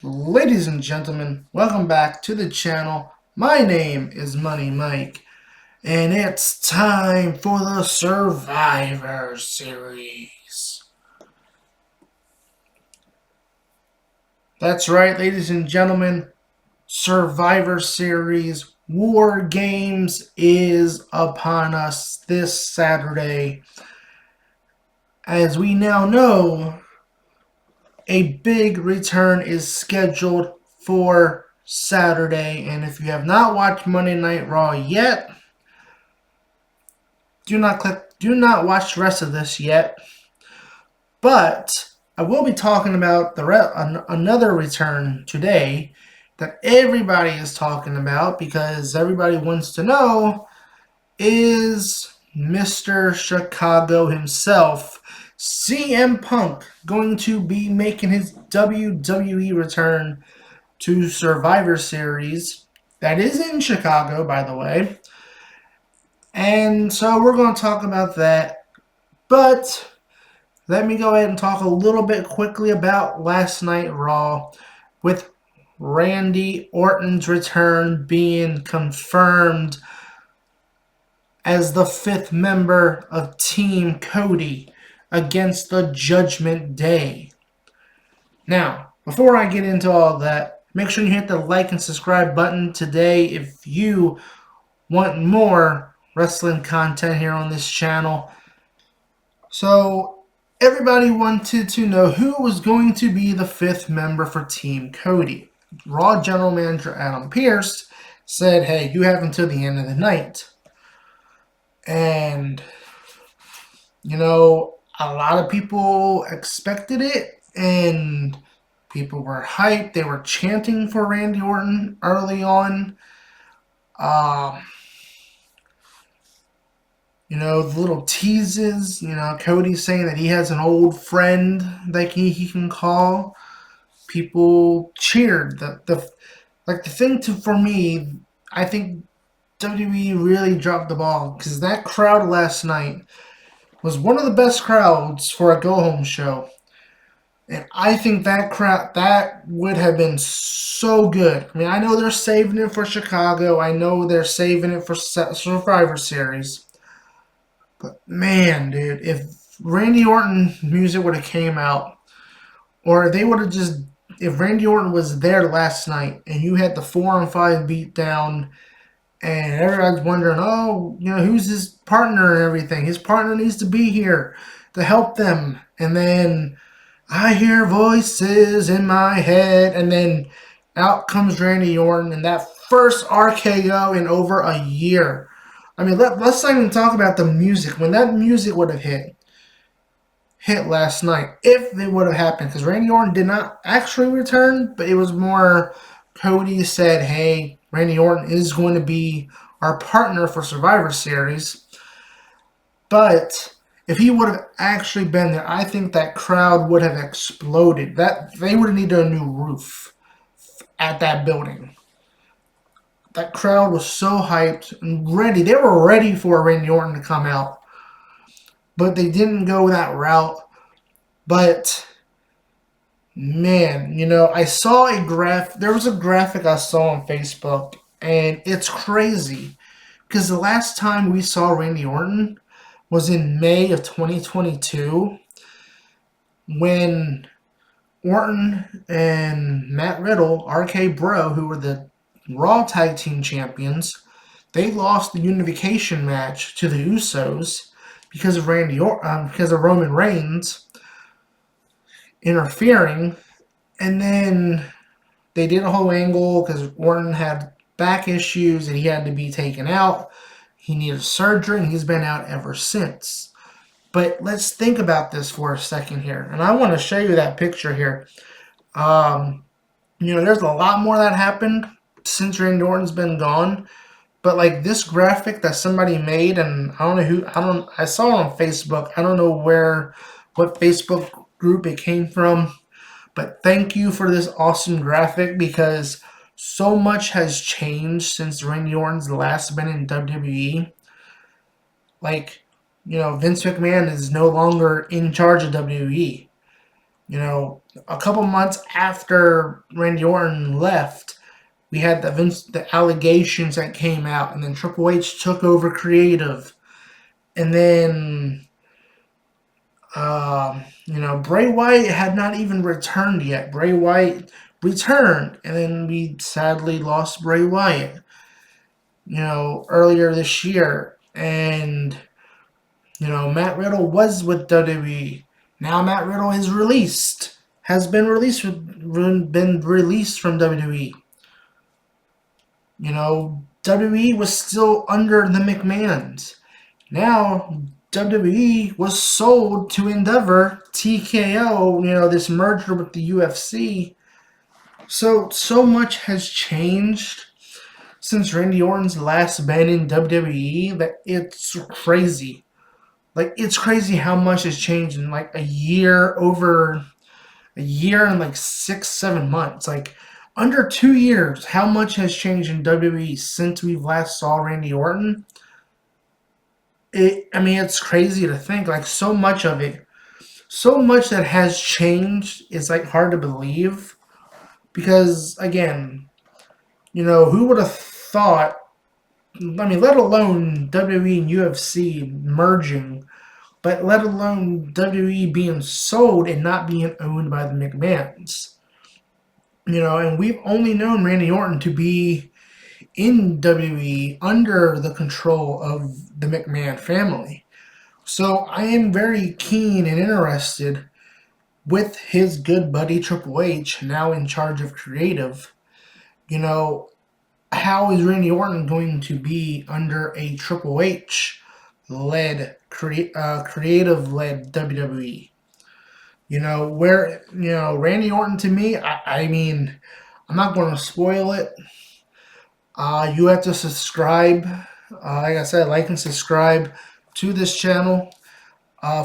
Ladies and gentlemen, welcome back to the channel. My name is Money Mike, and it's time for the Survivor Series. That's right, ladies and gentlemen, Survivor Series War Games is upon us this Saturday. As we now know, a big return is scheduled for Saturday, and if you have not watched Monday Night Raw yet, do not watch the rest of this yet. But I will be talking about another return today that everybody is talking about because everybody wants to know is Mr. Chicago himself, CM Punk, going to be making his WWE return to Survivor Series. That is in Chicago, by the way. And so we're going to talk about that. But let me go ahead and talk a little bit quickly about last night Raw with Randy Orton's return being confirmed as the 5th member of Team Cody against the Judgment Day. Now, before I get into all that, make sure you hit the like and subscribe button today if you want more wrestling content here on this channel. So, everybody wanted to know who was going to be the 5th member for Team Cody. Raw General Manager Adam Pearce said, hey, you have until the end of the night. And, a lot of people expected it, and people were hyped. They were chanting for Randy Orton early on. The little teases, Cody saying that he has an old friend that he can call. People cheered. The thing for me, I think WWE really dropped the ball because that crowd last night was one of the best crowds for a go-home show. And I think that crowd, that would have been so good. I mean, I know they're saving it for Chicago. I know they're saving it for Survivor Series. But man, dude, if Randy Orton music would have came out, or they would have just, if Randy Orton was there last night and you had the 4-on-5 beatdown, and everyone's wondering, oh, who's his partner and everything? His partner needs to be here to help them. And then I hear voices in my head, and then out comes Randy Orton, and that first RKO in over a year. I mean, let's not even talk about the music. When that music would have hit last night, if it would have happened, because Randy Orton did not actually return, but it was more Cody said, hey, Randy Orton is going to be our partner for Survivor Series. But if he would have actually been there, I think that crowd would have exploded. That they would have needed a new roof at that building. That crowd was so hyped and ready. They were ready for Randy Orton to come out. But they didn't go that route. But, man, I saw a there was a graphic I saw on Facebook. And it's crazy. Because the last time we saw Randy Orton was in May of 2022. When Orton and Matt Riddle, RK Bro, who were the Raw Tag Team Champions, they lost the unification match to the Usos because of because of Roman Reigns interfering, and then they did a whole angle because Orton had back issues and he had to be taken out. He needed surgery, and he's been out ever since. But let's think about this for a second here, and I want to show you that picture here. There's a lot more that happened since Randy Orton's been gone. But like this graphic that somebody made, and I saw it on Facebook. I don't know what Facebook group it came from. But thank you for this awesome graphic because so much has changed since Randy Orton's last been in WWE. Like, Vince McMahon is no longer in charge of WWE. A couple months after Randy Orton left, we had the allegations that came out, and then Triple H took over creative, and then Bray Wyatt had not even returned yet. Bray Wyatt returned, and then we sadly lost Bray Wyatt, earlier this year. And, Matt Riddle was with WWE. Now Matt Riddle has been released from WWE. WWE was still under the McMahons. Now WWE was sold to Endeavor, TKO, this merger with the UFC. So much has changed since Randy Orton's last been in WWE that it's crazy. Like, it's crazy how much has changed in like over a year and like 6-7 months. Like, under 2 years, how much has changed in WWE since we last saw Randy Orton? It's crazy to think. Like, so much that has changed is like hard to believe. Because, again, who would have thought, let alone WWE and UFC merging, but let alone WWE being sold and not being owned by the McMahons. And we've only known Randy Orton to be in WWE under the control of the McMahon family. So I am very keen and interested with his good buddy Triple H, now in charge of creative. How is Randy Orton going to be under a Triple H led, creative led WWE? Randy Orton, to me, I'm not going to spoil it. You have to subscribe. Like I said, like and subscribe to this channel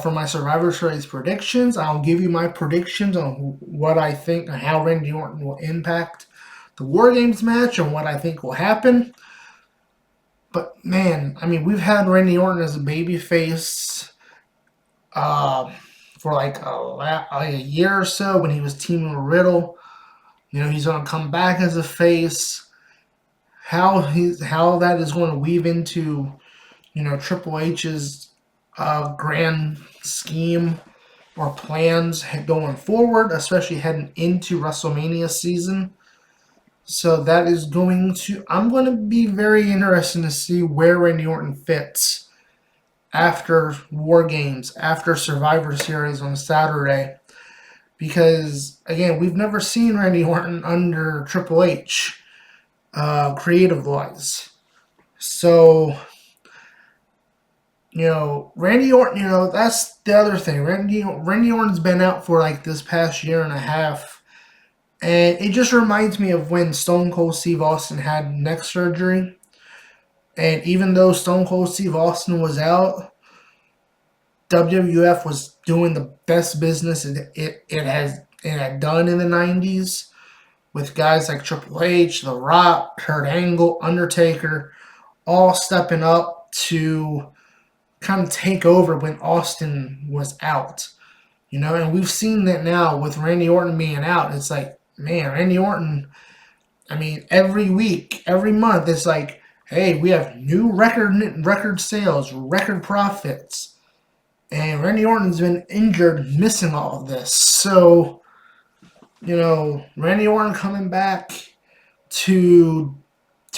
for my Survivor Series predictions. I'll give you my predictions on what I think and how Randy Orton will impact the War Games match and what I think will happen. But man, we've had Randy Orton as a babyface for like a year or so when he was teaming with Riddle. He's going to come back as a face. How that is going to weave into Triple H's grand scheme or plans going forward, especially heading into WrestleMania season. So that is I'm going to be very interested to see where Randy Orton fits after War Games, after Survivor Series on Saturday. Because, again, we've never seen Randy Orton under Triple H, creative-wise. So, Randy Orton, that's the other thing. Randy Orton's been out for like this past year and a half. And it just reminds me of when Stone Cold Steve Austin had neck surgery. And even though Stone Cold Steve Austin was out, WWF was doing the best business it had done in the 90s with guys like Triple H, The Rock, Kurt Angle, Undertaker, all stepping up to kind of take over when Austin was out. And we've seen that now with Randy Orton being out. It's like, man, Randy Orton, every week, every month, it's like, hey, we have new record sales, record profits. And Randy Orton's been injured, missing all of this. So, Randy Orton coming back to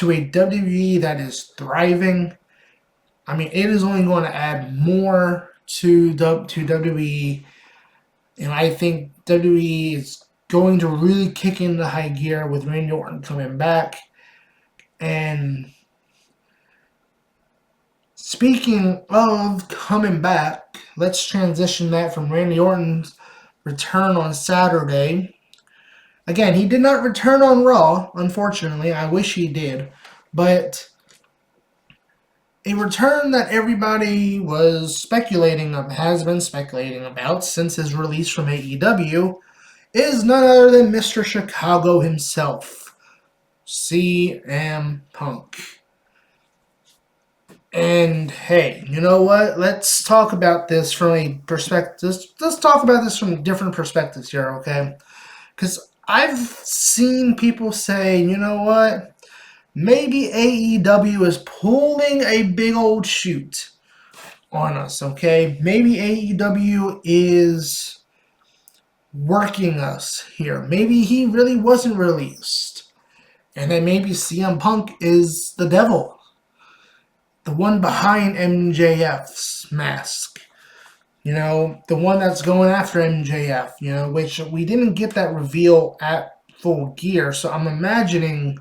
a WWE that is thriving. It is only going to add more to WWE. And I think WWE is going to really kick into high gear with Randy Orton coming back. And speaking of coming back, let's transition that from Randy Orton's return on Saturday. Again, he did not return on Raw, unfortunately. I wish he did. But a return that everybody has been speculating about since his release from AEW, is none other than Mr. Chicago himself, CM Punk. And hey, you know what? Let's talk about this from a perspective. Let's talk about this from different perspectives here, okay? Because I've seen people say, you know what? Maybe AEW is pulling a big old shoot on us, okay? Maybe AEW is working us here. Maybe he really wasn't released. And then maybe CM Punk is the devil, the one behind MJF's mask. You know, the one that's going after MJF, you know, which we didn't get that reveal at Full Gear. So I'm imagining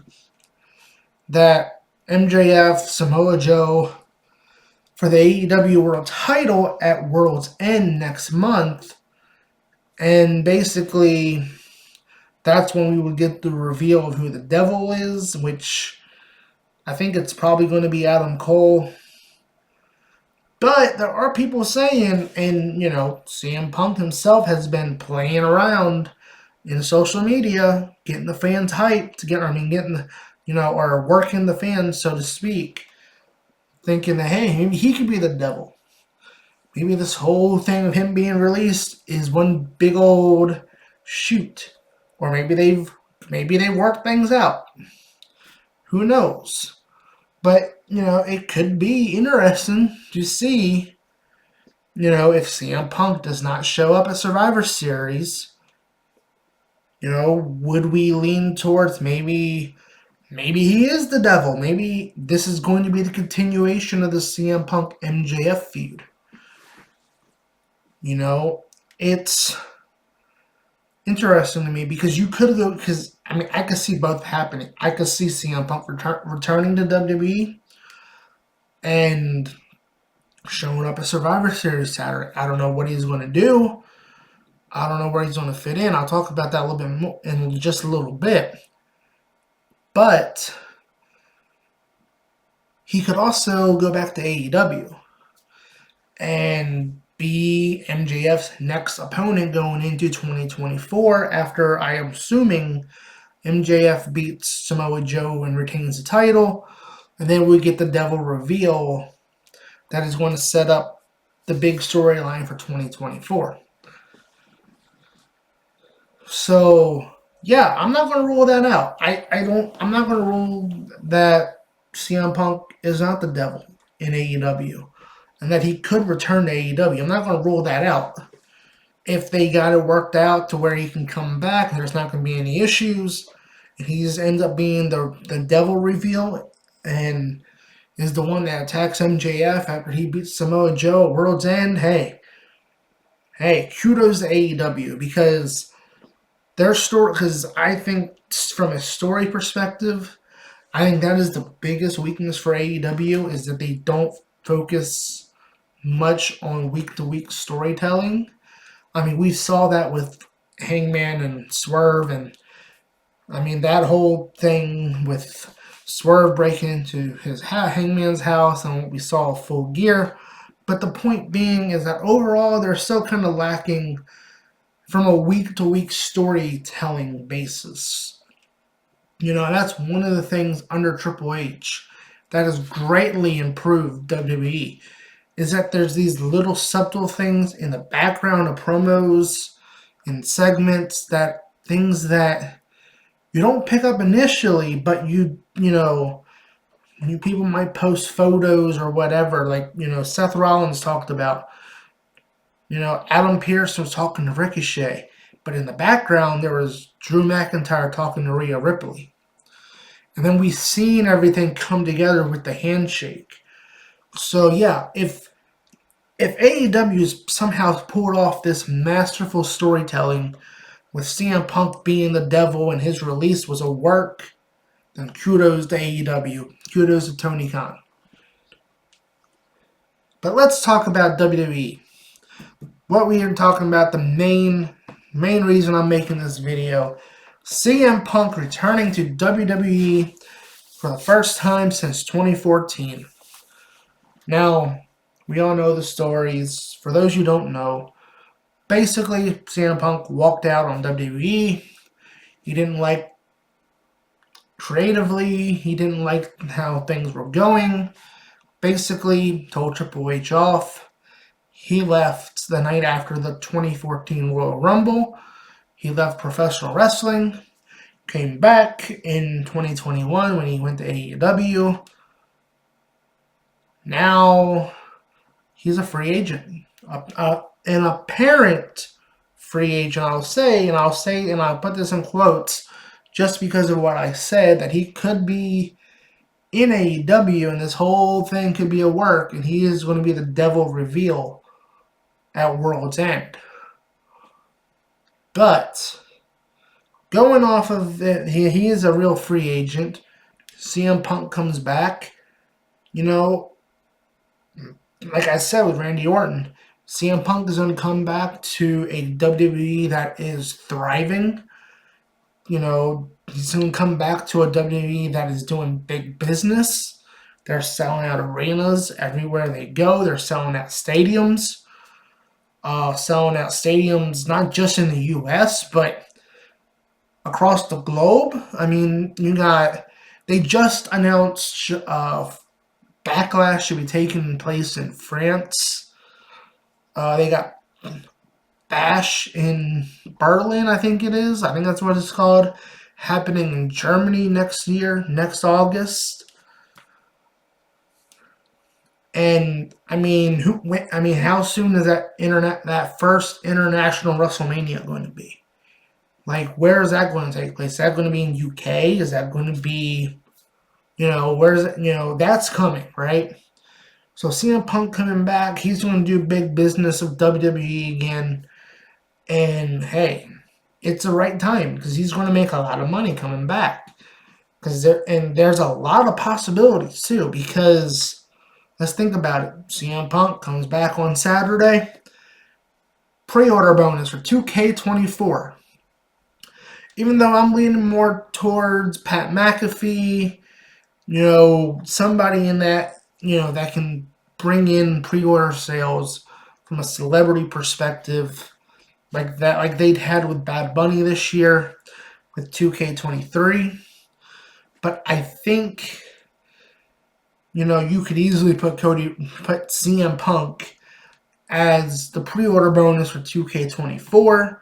that MJF, Samoa Joe, for the AEW World title at World's End next month. And basically, that's when we would get the reveal of who the devil is, which I think it's probably going to be Adam Cole. But there are people saying, and you know, CM Punk himself has been playing around in social media, getting the fans hyped, getting the, you know, or working the fans, so to speak, thinking that, hey, maybe he could be the devil. Maybe this whole thing of him being released is one big old shoot. Or maybe they worked things out. Who knows? But, you know, it could be interesting to see, you know, if CM Punk does not show up at Survivor Series, you know, would we lean towards maybe he is the devil? Maybe this is going to be the continuation of the CM Punk MJF feud. You know, it's interesting to me because you could go, because I mean, I could see both happening. I could see CM Punk returning to WWE and showing up at Survivor Series Saturday. I don't know what he's going to do. I don't know where he's going to fit in. I'll talk about that a little bit more in just a little bit. But he could also go back to AEW and be MJF's next opponent going into 2024 after, I am assuming, MJF beats Samoa Joe and retains the title. And then we get the devil reveal that is going to set up the big storyline for 2024. So, yeah, I'm not going to rule that out. I'm not going to rule that CM Punk is not the devil in AEW and that he could return to AEW. I'm not going to rule that out. If they got it worked out to where he can come back and there's not going to be any issues, and he just ends up being the devil reveal and is the one that attacks MJF after he beats Samoa Joe at World's End, hey, kudos to AEW because their story, because I think from a story perspective, I think that is the biggest weakness for AEW is that they don't focus much on week-to-week storytelling. I mean, we saw that with Hangman and Swerve, and I mean, that whole thing with Swerve breaking into his Hangman's house and what we saw Full Gear. But the point being is that overall, they're still kind of lacking from a week-to-week storytelling basis. You know, that's one of the things under Triple H that has greatly improved WWE, is that there's these little subtle things in the background of promos and segments, that things that you don't pick up initially, but you know, people might post photos or whatever, like, you know, Seth Rollins talked about. You know, Adam Pearce was talking to Ricochet, but in the background there was Drew McIntyre talking to Rhea Ripley. And then we've seen everything come together with the handshake. So yeah, if AEW's somehow pulled off this masterful storytelling with CM Punk being the devil and his release was a work, then kudos to AEW. Kudos to Tony Khan. But let's talk about WWE. What we are talking about, the main reason I'm making this video, CM Punk returning to WWE for the first time since 2014. Now, we all know the stories. For those who don't know, basically, CM Punk walked out on WWE. He didn't like creatively, he didn't like how things were going. Basically, told Triple H off. He left the night after the 2014 Royal Rumble. He left professional wrestling, came back in 2021 when he went to AEW. Now he's a free agent, an apparent free agent. I'll put this in quotes, just because of what I said, that he could be in AEW and this whole thing could be a work, and he is going to be the devil reveal at World's End. But going off of it, he is a real free agent. CM Punk comes back. You know, like I said with Randy Orton, CM Punk is going to come back to a WWE that is thriving. You know, he's going to come back to a WWE that is doing big business. They're selling out arenas everywhere they go. They're selling out stadiums. Not just in the U.S., but across the globe. I mean, they just announced Backlash should be taking place in France. They got Bash in Berlin, I think it is. I think that's what it's called. Happening in Germany next August. And how soon is that first international WrestleMania going to be? Like, where is that going to take place? Is that going to be in UK? Is that going to be, that's coming, right? So CM Punk coming back, he's going to do big business with WWE again. And hey, it's the right time because he's going to make a lot of money coming back. There's a lot of possibilities too, because let's think about it. CM Punk comes back on Saturday. Pre-order bonus for 2K24. Even though I'm leaning more towards Pat McAfee, somebody in that, that can bring in pre-order sales from a celebrity perspective, like they'd had with Bad Bunny this year with 2K23. But I think, you could easily put CM Punk as the pre-order bonus for 2K24.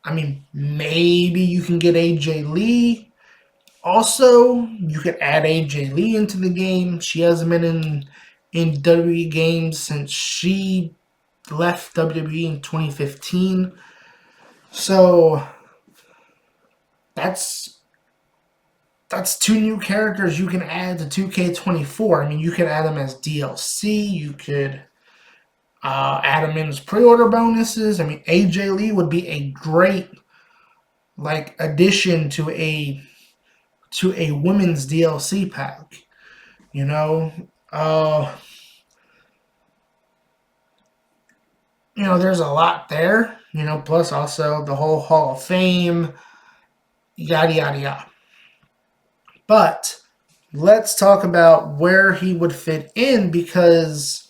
I mean, maybe you can get AJ Lee. Also, you could add AJ Lee into the game. She hasn't been in WWE games since she left WWE in 2015. So that's two new characters you can add to 2K24. I mean, you could add them as DLC. You could add them in as pre-order bonuses. I mean, AJ Lee would be a great addition to a women's DLC pack. There's a lot there. Plus also the whole Hall of Fame, yada yada yada. But let's talk about where he would fit in, because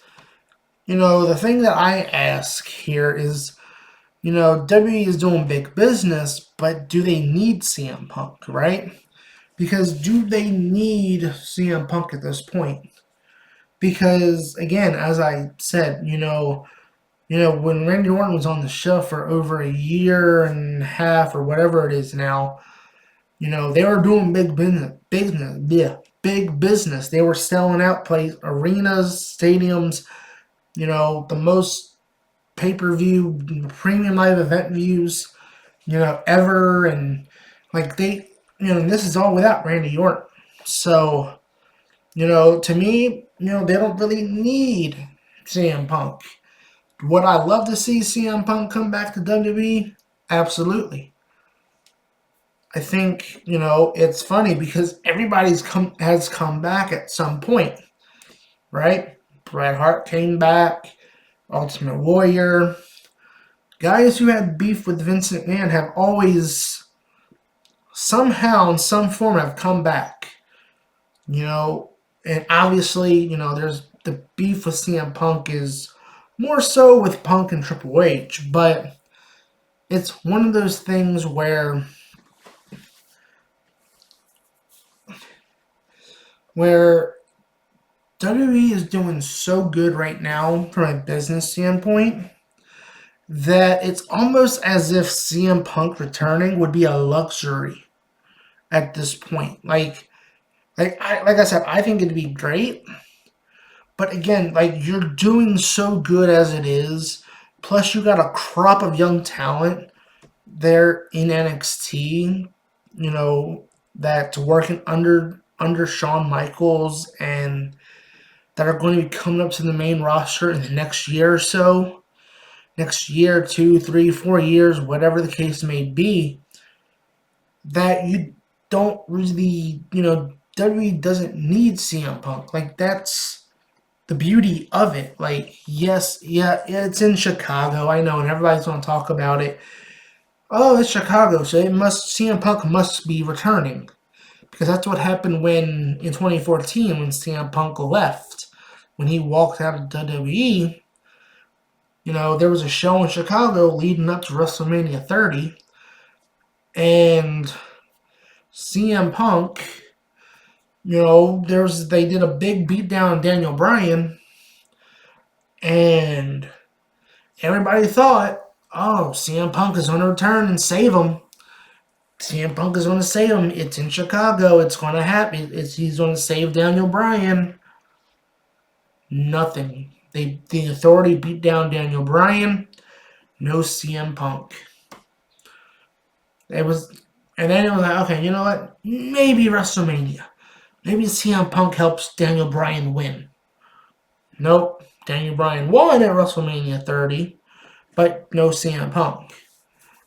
the thing that I ask here is, WWE is doing big business, but do they need CM Punk, right? Because do they need CM Punk at this point? Because, again, as I said, when Randy Orton was on the show for over a year and a half or whatever it is now, they were doing big business. They were selling out arenas, stadiums, the most pay-per-view, premium live event views, ever. And, this is all without Randy Orton. So, to me, they don't really need CM Punk. Would I love to see CM Punk come back to WWE? Absolutely. I think, it's funny because has come back at some point, right? Bret Hart came back, Ultimate Warrior. Guys who had beef with Vince McMahon have always, somehow, in some form, have come back. And obviously, there's the beef with CM Punk is more so with Punk and Triple H, but it's one of those things where WWE is doing so good right now from a business standpoint, that it's almost as if CM Punk returning would be a luxury at this point. Like I said, I think it'd be great, but again, like you're doing so good as it is. Plus, you got a crop of young talent there in NXT. You know that's working under Shawn Michaels and that are going to be coming up to the main roster in the next year or so. Next year, 2, 3, 4 years, whatever the case may be, that you don't really, WWE doesn't need CM Punk. Like, that's the beauty of it. Like, yes, yeah, it's in Chicago, I know, and everybody's going to talk about it. Oh, it's Chicago, so CM Punk must be returning. Because that's what happened in 2014 when CM Punk left. When he walked out of WWE, there was a show in Chicago leading up to WrestleMania 30, and CM Punk, they did a big beatdown on Daniel Bryan, and everybody thought, oh, CM Punk is going to return and save him. CM Punk is going to save him. It's in Chicago. It's going to happen. He's going to save Daniel Bryan. Nothing. The Authority beat down Daniel Bryan. No CM Punk. And then it was like, okay, you know what? Maybe WrestleMania. Maybe CM Punk helps Daniel Bryan win. Nope. Daniel Bryan won at WrestleMania 30, but no CM Punk.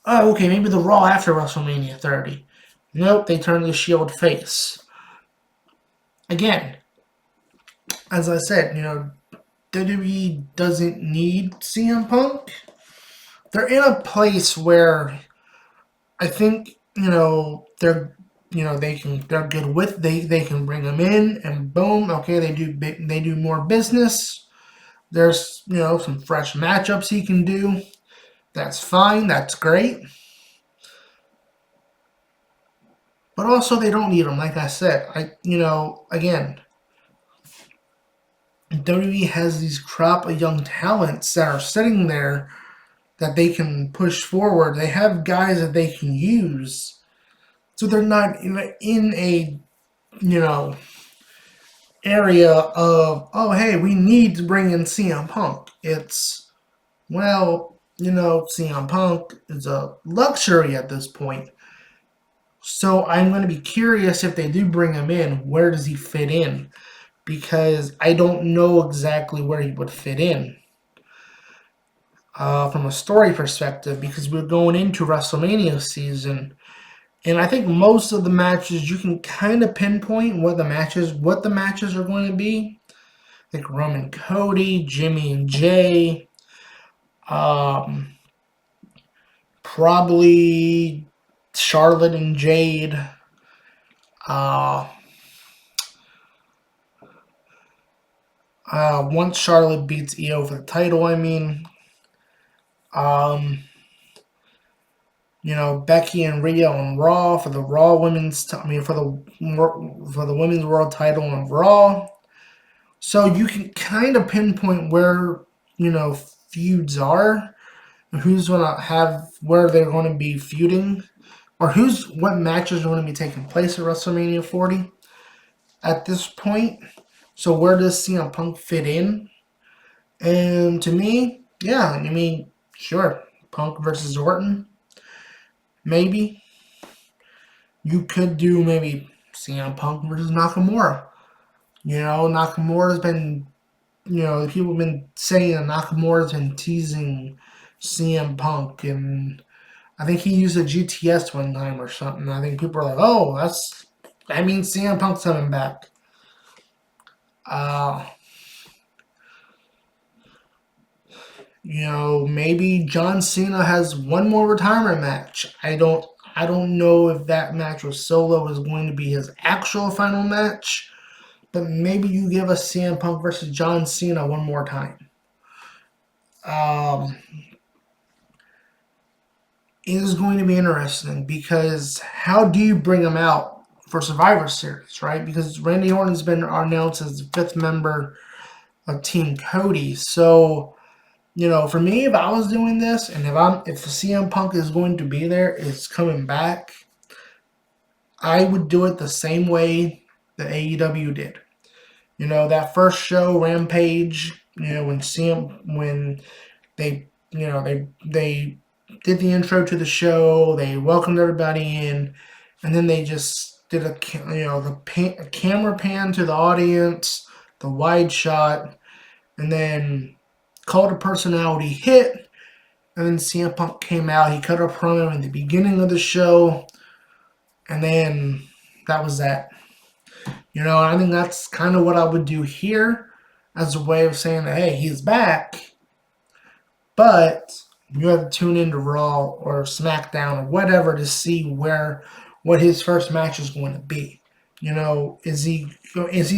Oh, okay, maybe the Raw after WrestleMania 30. Nope, they turned the Shield face. Again, as I said, WWE doesn't need CM Punk. They're in a place where I think, they're good with they can bring them in and boom, okay, they do more business. There's some fresh matchups he can do. That's fine. That's great. But also they don't need him. Like I said, again, WWE has these crop of young talents that are sitting there that they can push forward. They have guys that they can use. So they're not in a, area of, oh, hey, we need to bring in CM Punk. It's, well, CM Punk is a luxury at this point. So I'm going to be curious if they do bring him in, where does he fit in? Because I don't know exactly where he would fit in. From a story perspective, because we're going into WrestleMania season, and I think most of the matches you can kind of pinpoint what the matches are going to be, like Roman Cody, Jimmy and Jay, probably Charlotte and Jade. Once Charlotte beats Io for the title, I mean. Becky and Rhea on Raw for the Raw women's. For the women's world title on Raw. So you can kind of pinpoint where feuds are, and who's gonna have where they're going to be feuding, or what matches are going to be taking place at WrestleMania 40 at this point. So where does CM Punk fit in? And to me, yeah, I mean, sure, Punk versus Orton. Maybe. You could do maybe CM Punk versus Nakamura. Nakamura's been, people have been saying that Nakamura's been teasing CM Punk, and I think he used a GTS one time or something. I think people are like, oh, that means CM Punk's coming back. Maybe John Cena has one more retirement match. I don't know if that match with Solo is going to be his actual final match, but maybe you give us CM Punk versus John Cena one more time. It is going to be interesting because how do you bring him out for Survivor Series, right? Because Randy Orton's been announced as the 5th member of Team Cody, so For me, if I was doing this, and if CM Punk is going to be there, it's coming back, I would do it the same way that AEW did. That first show, Rampage. When they did the intro to the show, they welcomed everybody in, and then they just did a camera pan to the audience, the wide shot, and then called a personality hit. And then CM Punk came out. He cut a promo in the beginning of the show, and then that was that. I think that's kind of what I would do here as a way of saying that, hey, he's back, but you have to tune into Raw or SmackDown or whatever to see what his first match is going to be. Is he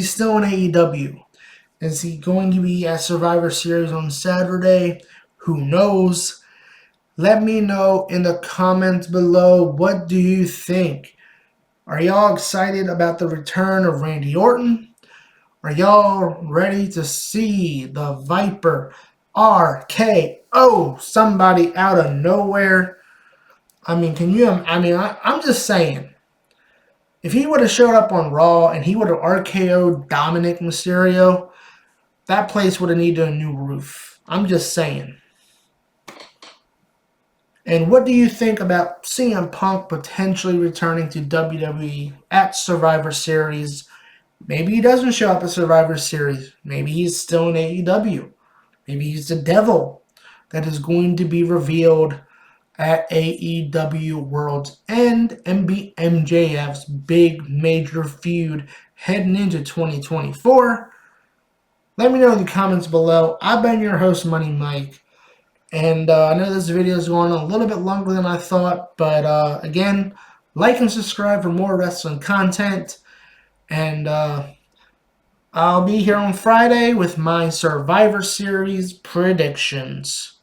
still in AEW? Is he going to be at Survivor Series on Saturday? Who knows? Let me know in the comments below. What do you think? Are y'all excited about the return of Randy Orton? Are y'all ready to see the Viper RKO somebody out of nowhere? I'm just saying. If he would have showed up on Raw and he would have RKO'd Dominic Mysterio, that place would have needed a new roof. I'm just saying. And what do you think about CM Punk potentially returning to WWE at Survivor Series? Maybe he doesn't show up at Survivor Series. Maybe he's still in AEW. Maybe he's the devil that is going to be revealed at AEW World's End and be MJF's big major feud heading into 2024. Let me know in the comments below. I've been your host, Money Mike. And I know this video is going on a little bit longer than I thought. But again, like and subscribe for more wrestling content. And I'll be here on Friday with my Survivor Series predictions.